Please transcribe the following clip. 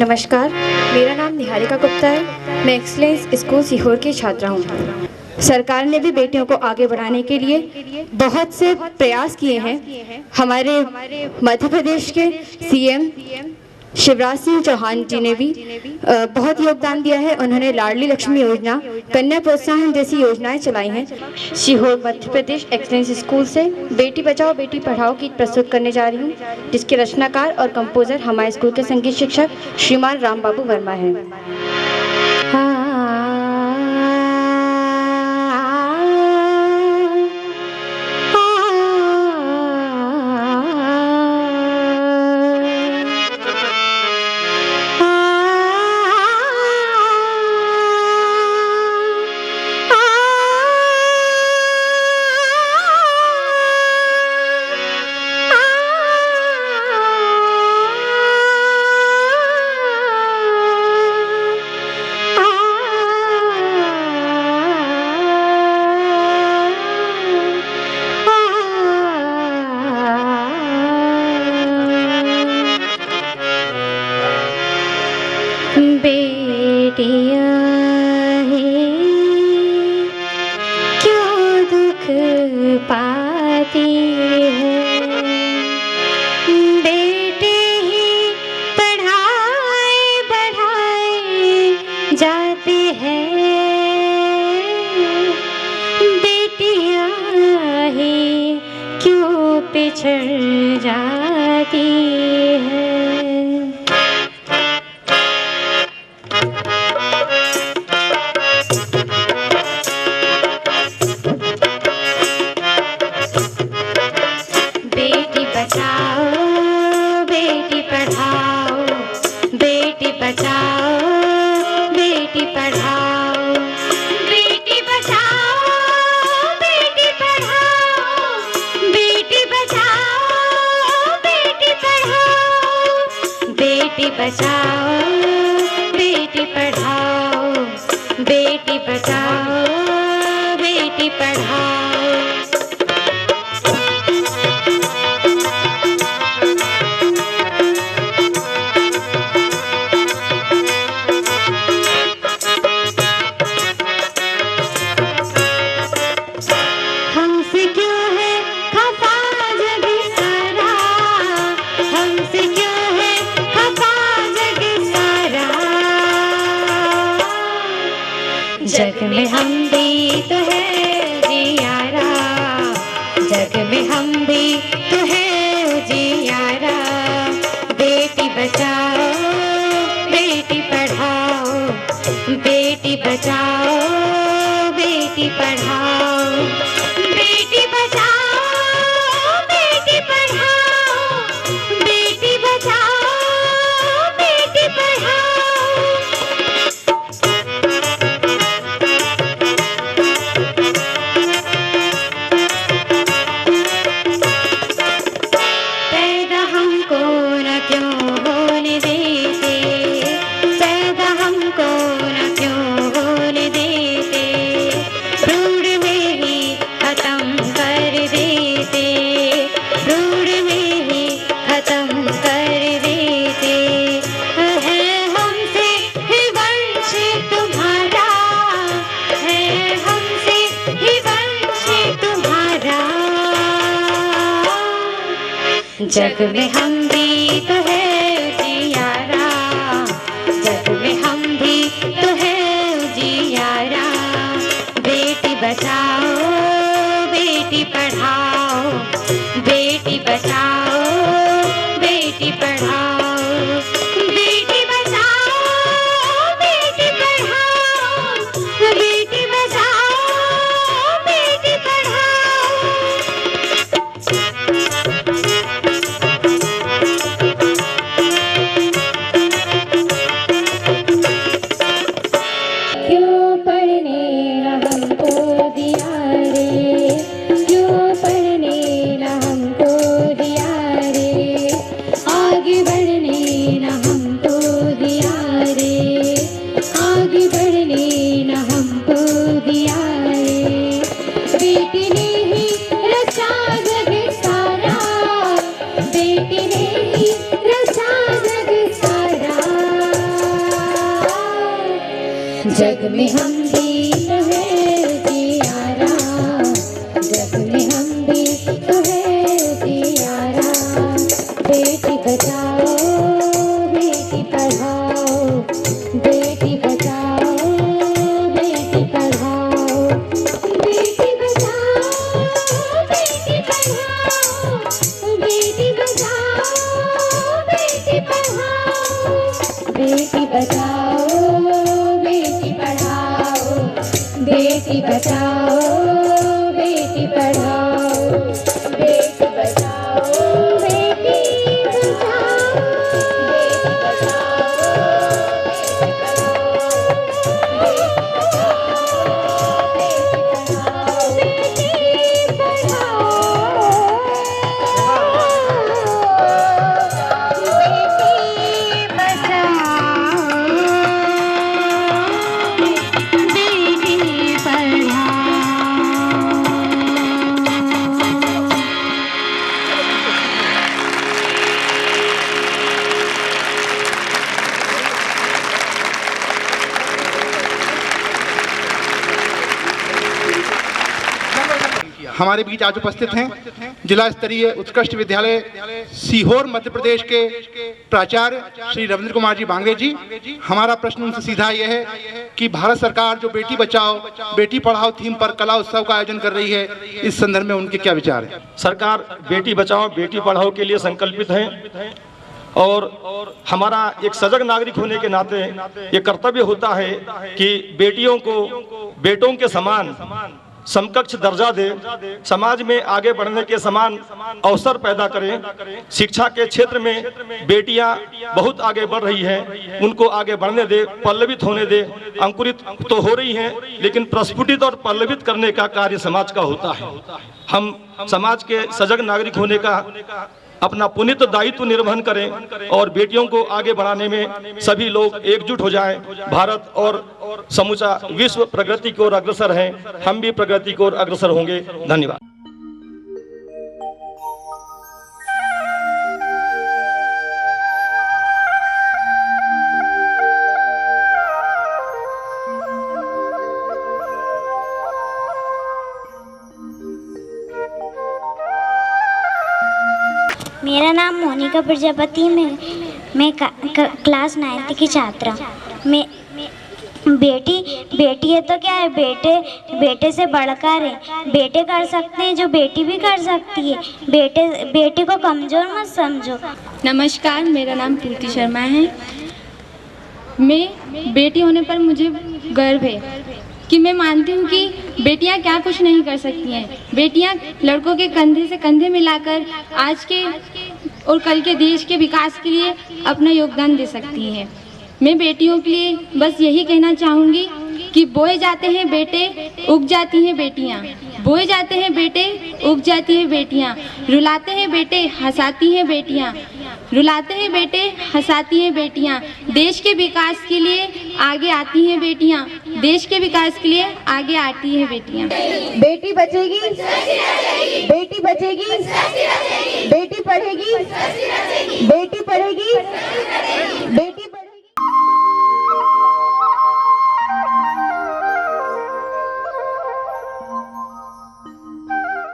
नमस्कार, मेरा नाम निहारिका गुप्ता है। मैं एक्सीलेंस स्कूल सीहोर की छात्रा हूँ। सरकार ने भी बेटियों को आगे बढ़ाने के लिए बहुत से प्रयास किए हैं। हमारे मध्य प्रदेश के सीएम शिवराज सिंह चौहान जी ने भी बहुत योगदान दिया है। उन्होंने लाडली लक्ष्मी योजना, कन्या प्रोत्साहन जैसी योजनाएं चलाई हैं। सीहोर मध्य प्रदेश एक्सीलेंस स्कूल से बेटी बचाओ बेटी पढ़ाओ गीत प्रस्तुत करने जा रही हूँ, जिसके रचनाकार और कंपोजर हमारे स्कूल के संगीत शिक्षक श्रीमान राम बाबू वर्मा हैं। बेटियां हैं क्यों दुख पाती हैं, बेटे ही पढ़ाए बढ़ाए जाते हैं। बेटियां हैं क्यों पिछड़ जाती हैं। बेटी बचाओ बेटी पढ़ाओ, बेटी बचाओ बेटी पढ़ाओ, बेटी बचाओ बेटी पढ़ाओ, बेटी बचाओ बेटी पढ़ाओ, बेटी बचाओ बेटी पढ़ाओ, बेटी बचाओ बेटी पढ़ाओ। हमसे क्यों है खफा जग सारा, हमसे क्यों है खफा जग सारा। जग में हम भी तो है जियारा, जग में हम भी तो है जियारा। बेटी बचाओ बेटी पढ़ाओ, बेटी बचाओ बेटी पढ़ाओ, बेटी बचाओ बेटी पढ़ाओ, बेटी बचाओ बेटी पढ़ाओ। पैदा हमको न क्यों होने देते, पैदा हमको न क्यों होने देते, भ्रूण में ही खत्म कर देते, भ्रूण में ही खत्म कर देते। है हमसे ही वंश तुम्हारा, है हमसे ही वंश तुम्हारा। जग में हम भी तो है जियारा, जग में हम भी तो है जियारा। बेटी बचाओ बेटी पढ़ाओ, बेटी बचाओ बेटी पढ़ाओ, बेटी बचाओ बेटी पढ़ाओ, बेटी बचाओ बेटी पढ़ाओ। क्यों पढ़ने न हमको दिया रे, क्यों पढ़ने न हमको दिया रे, आगे बढ़ने जग में हम भी तो है जियारा, जग में हम भी तो है जियारा। बेटी बचाओ बेटी पढ़ाओ, बेटी बचाओ बेटी पढ़ाओ, बेटी बचाओ बेटी पढ़ाओ, बेटी बचाओ बेटी पढ़ाओ, बेटी बचाओ बेटी पढ़ाओ, बेटी बचाओ बेटी पढ़ाओ, बेटी बचाओ बेटी हमारे बीच आज उपस्थित हैं जिला स्तरीय उत्कृष्ट विद्यालय सीहोर मध्य प्रदेश के प्राचार्य श्री रविंद्र कुमार जी बांगे जी। हमारा प्रश्न उनसे सीधा यह है कि भारत सरकार जो बेटी बचाओ बेटी पढ़ाओ थीम पर कला उत्सव का आयोजन कर रही है, इस संदर्भ में उनके क्या विचार हैं? सरकार बेटी बचाओ बेटी पढ़ाओ के लिए संकल्पित है और हमारा एक सजग नागरिक होने के नाते ये कर्तव्य होता है कि बेटियों को बेटों के समान समकक्ष दर्जा दे, समाज में आगे बढ़ने के समान अवसर पैदा करें। शिक्षा के क्षेत्र में बेटियां बहुत आगे बढ़ रही हैं, उनको आगे बढ़ने दे, पल्लवित होने दे। अंकुरित तो हो रही हैं, लेकिन प्रस्फुटित और पल्लवित करने का कार्य समाज का होता है। हम समाज के सजग नागरिक होने का अपना पुनित दायित्व निर्वहन करें और बेटियों को आगे बढ़ाने में सभी लोग एकजुट हो जाएं। भारत और समूचा विश्व प्रगति की ओर अग्रसर है, हम भी प्रगति की ओर अग्रसर होंगे। धन्यवाद। मेरा नाम मोनिका प्रजापति मैं क्लास 9th की छात्रा। मैं बेटी है तो क्या है, बेटे से बढ़कर है। बेटे कर सकते हैं जो बेटी भी कर सकती है। बेटी को कमज़ोर मत समझो। नमस्कार, मेरा नाम प्रीति शर्मा है। मैं बेटी होने पर मुझे गर्व है कि मैं मानती हूँ कि बेटियाँ क्या कुछ नहीं कर सकती हैं। बेटियाँ लड़कों के कंधे से कंधे मिलाकर आज के और कल के देश के विकास के लिए अपना योगदान दे सकती हैं। मैं बेटियों के लिए बस यही कहना चाहूँगी कि बोए जाते हैं बेटे उग जाती हैं बेटियाँ, बोए जाते हैं बेटे उग जाती हैं बेटियाँ, रुलाते हैं बेटे हंसाती हैं बेटियाँ, रुलाते हैं बेटे हंसाती हैं बेटियाँ। देश के विकास के लिए आगे आती हैं बेटियाँ, देश के विकास के लिए आगे आती हैं बेटियाँ। बेटी बचेगी, बेटी बचेगी, बेटी पढ़ेगी, बेटी पढ़ेगी,